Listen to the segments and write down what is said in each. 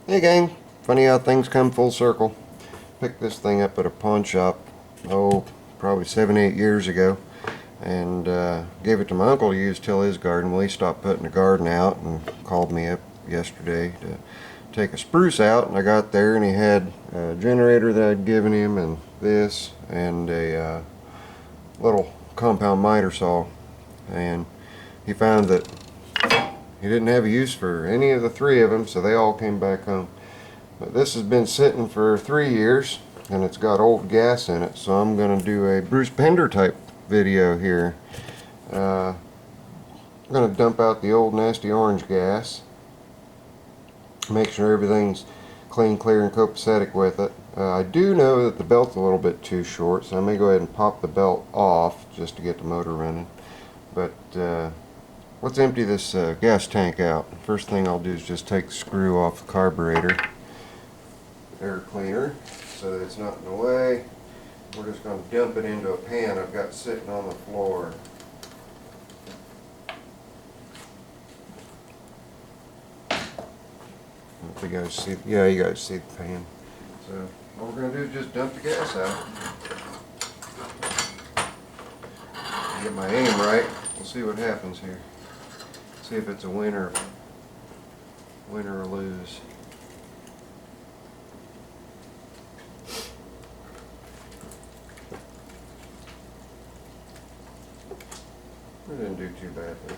Hey gang, funny how things come full circle. Picked this thing up at a pawn shop, probably 7-8 years ago, and gave it to my uncle to use till his garden. Well, he stopped putting the garden out and called me up yesterday to take a spruce out, and I got there and he had a generator that I'd given him and this and a little compound miter saw, and he found that he didn't have a use for any of the three of them, so they all came back home. But this has been sitting for 3 years and it's got old gas in it, so I'm going to do a Bruce Pender type video here. I'm going to dump out the old nasty orange gas, make sure everything's clean, clear, and copacetic with it. I do know that the belt's a little bit too short, so I may go ahead and pop the belt off just to get the motor running. But let's empty this gas tank out. First thing I'll do is just take the screw off the carburetor air cleaner so that it's not in the way. We're just going to dump it into a pan I've got sitting on the floor. If you guys see, yeah, you guys see the pan. So what we're going to do is just dump the gas out. Get my aim right. We'll see what happens here. See if it's a win or lose. We didn't do too bad though.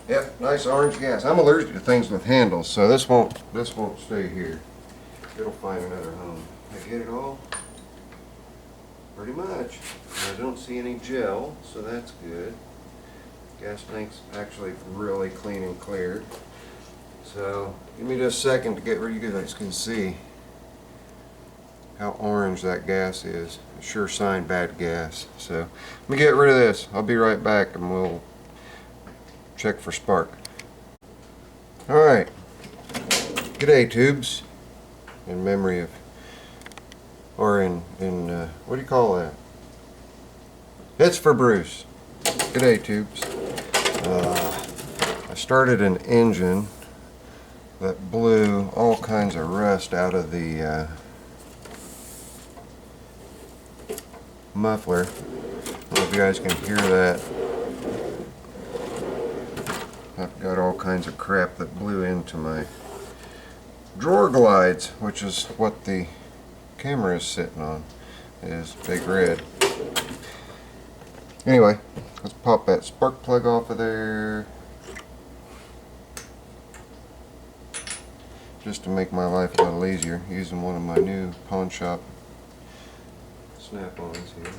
Yep, nice orange gas. I'm allergic to things with handles, so this won't stay here. It'll find another home. I get it all? Pretty much. I don't see any gel, so that's good. Gas tank's actually really clean and clear. So give me just a second to get where you guys can see how orange that gas is. A sure sign bad gas. So let me get rid of this. I'll be right back and we'll check for spark. Alright. G'day tubes. In memory of, or in what do you call that? It's for Bruce. G'day tubes. I started an engine that blew all kinds of rust out of the muffler. I don't know if you guys can hear that. I've got all kinds of crap that blew into my drawer glides, which is what the camera is sitting on, is big red. Anyway, let's pop that spark plug off of there, just to make my life a little easier, using one of my new pawn shop snap-ons here.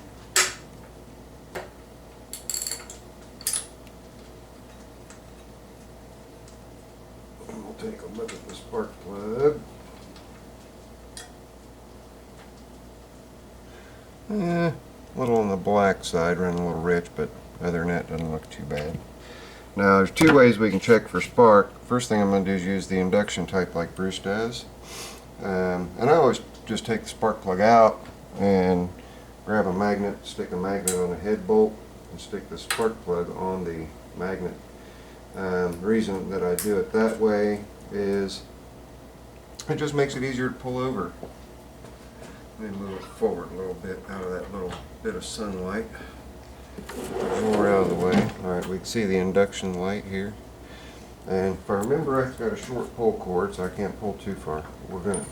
And we'll take a look at the spark plug. A little on the black side, running a little rich, but other than that, doesn't look too bad. Now, there's two ways we can check for spark. First thing I'm going to do is use the induction type like Bruce does. And I always just take the spark plug out and grab a magnet, stick a magnet on the head bolt, and stick the spark plug on the magnet. The reason that I do it that way is it just makes it easier to pull over. Let me move it forward a little bit out of that little bit of sunlight. More out of the way. Alright, we can see the induction light here. And if I remember, I've got a short pull cord, so I can't pull too far. We're gonna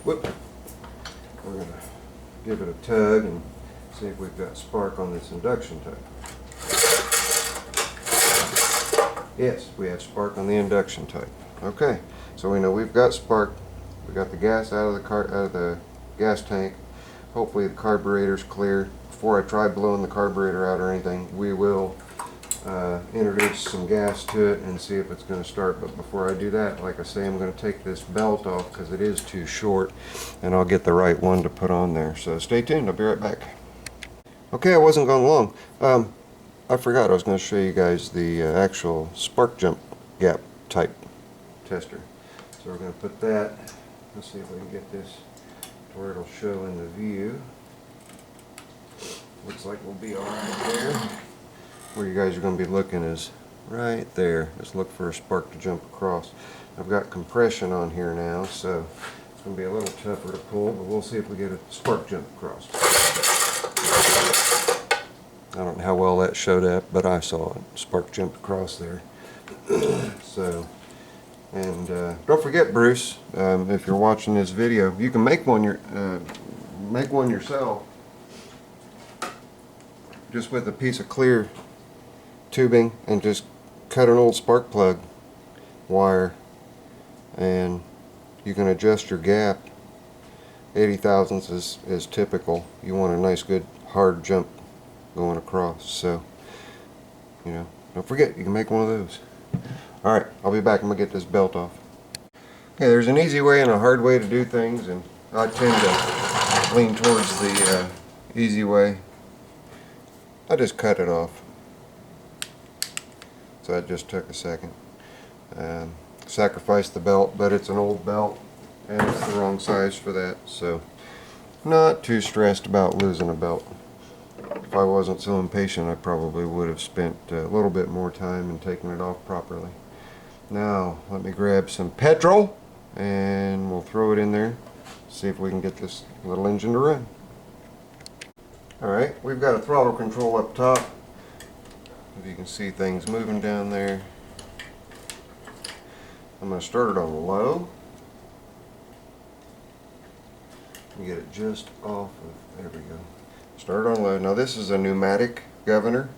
give it a tug and see if we've got spark on this induction type. Yes, we have spark on the induction type. Okay, so we know we've got spark. We got the gas out of the gas tank. Hopefully the carburetor's clear. Before I try blowing the carburetor out or anything, we will introduce some gas to it and see if it's going to start. But before I do that, like I say, I'm going to take this belt off because it is too short, and I'll get the right one to put on there. So stay tuned. I'll be right back. Okay, I wasn't going long. I forgot I was going to show you guys the actual spark jump gap type tester. So we're going to put that. Let's see if we can get this to where it'll show in the view. Looks like we'll be alright there. where you guys are going to be looking is right there. Just look for a spark to jump across. I've got compression on here now, so it's going to be a little tougher to pull, but we'll see if we get a spark jump across. I don't know how well that showed up, but I saw it. Spark jumped across there. So, and don't forget, Bruce, if you're watching this video, you can make one yourself just with a piece of clear tubing and just cut an old spark plug wire, and you can adjust your gap. 80 thousandths is typical. You want a nice good hard jump going across, so you know, don't forget you can make one of those. Alright, I'll be back. I'm gonna get this belt off. Okay, there's an easy way and a hard way to do things, and I tend to lean towards the easy way. I just cut it off, so that just took a second. Sacrificed the belt, but it's an old belt and it's the wrong size for that, so not too stressed about losing a belt. If I wasn't so impatient, I probably would have spent a little bit more time in taking it off properly. Now let me grab some petrol and we'll throw it in there, see if we can get this little engine to run. Alright, we've got a throttle control up top. If you can see things moving down there. I'm going to start it on low and get it just off of, there we go. Start on low. Now this is a pneumatic governor,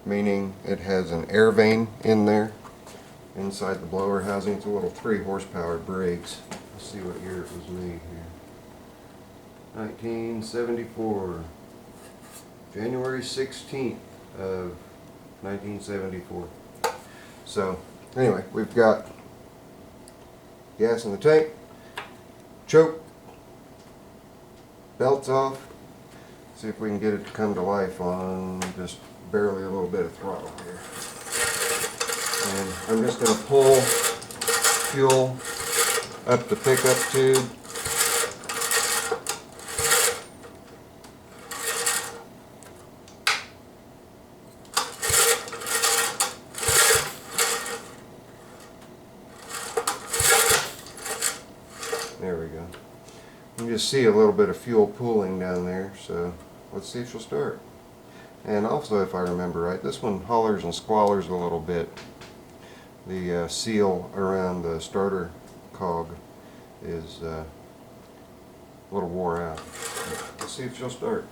meaning it has an air vane in there inside the blower housing. It's a little 3 horsepower brakes. Let's see what year it was made here. 1974. January 16th of 1974. So anyway, we've got gas in the tank, choke, belts off. See if we can get it to come to life on just barely a little bit of throttle here. And I'm just going to pull fuel up the pickup tube. There we go. You can just see a little bit of fuel pooling down there, so let's see if she'll start. And also, if I remember right, this one hollers and squallers a little bit. The seal around the starter cog is a little wore out. Let's see if she'll start.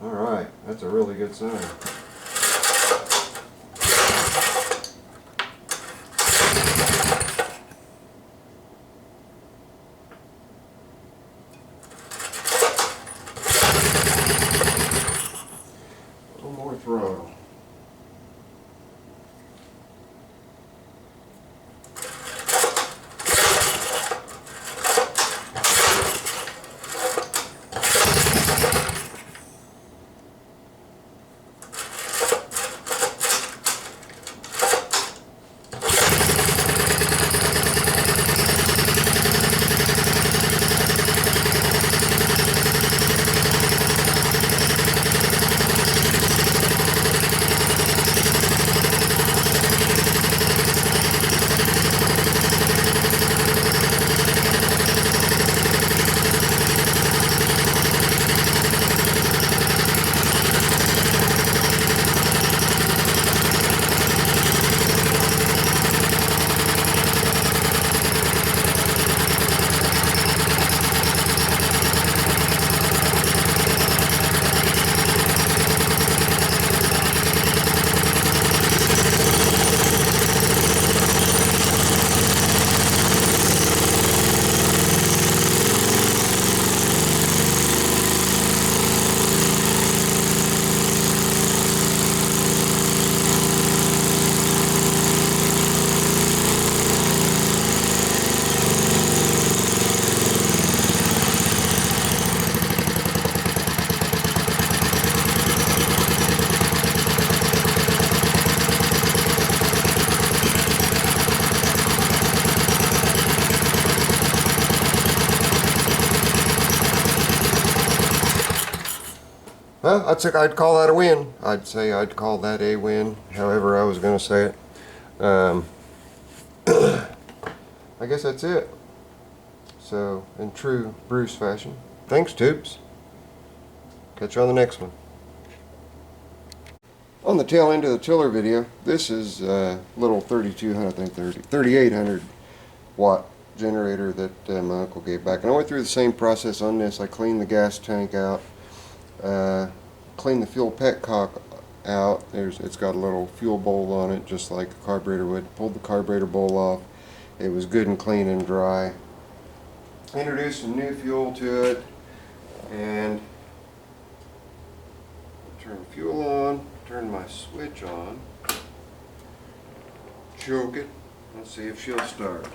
Alright, that's a really good sign. Throttle. Well, I'd call that a win. I'd call that a win, however I was going to say it. I guess that's it. So, in true Bruce fashion, thanks, tubes. Catch you on the next one. On the tail end of the tiller video, this is a little 3800 watt generator that my uncle gave back. And I went through the same process on this. I cleaned the gas tank out, cleaned the fuel petcock out. It's got a little fuel bowl on it, just like a carburetor would. Pulled the carburetor bowl off. It was good and clean and dry. Introduced some new fuel to it, and turn the fuel on. Turn my switch on. Choke it. Let's see if she'll start.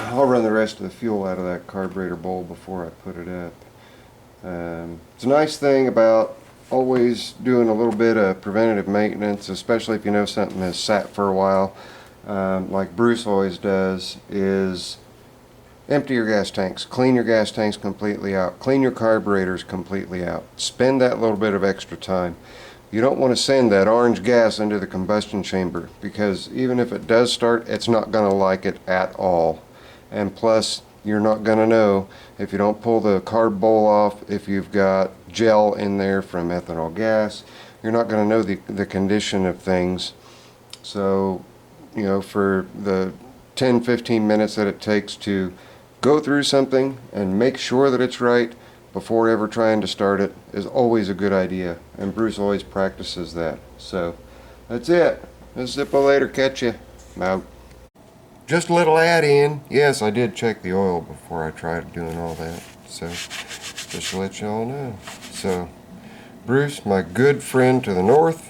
I'll run the rest of the fuel out of that carburetor bowl before I put it up. It's a nice thing about always doing a little bit of preventative maintenance, especially if you know something has sat for a while, like Bruce always does, is empty your gas tanks, clean your gas tanks completely out, clean your carburetors completely out. Spend that little bit of extra time. You don't want to send that orange gas into the combustion chamber, because even if it does start, it's not going to like it at all. And plus, you're not going to know, if you don't pull the carb bowl off, if you've got gel in there from ethanol gas. You're not going to know the condition of things. So, you know, for the 10-15 minutes that it takes to go through something and make sure that it's right before ever trying to start it is always a good idea. And Bruce always practices that. So, that's it. This is Zippo later. Catch ya. I'm out. Just a little add-in. Yes, I did check the oil before I tried doing all that. So, just to let you all know. So, Bruce, my good friend to the north,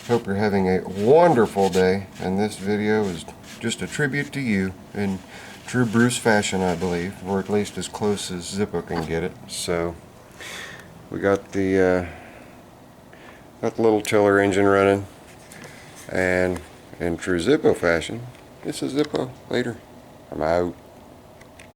hope you're having a wonderful day. And this video is just a tribute to you in true Bruce fashion, I believe. Or at least as close as Zippo can get it. So, we got the little tiller engine running. And in true Zippo fashion, this is Zippo later. I'm out.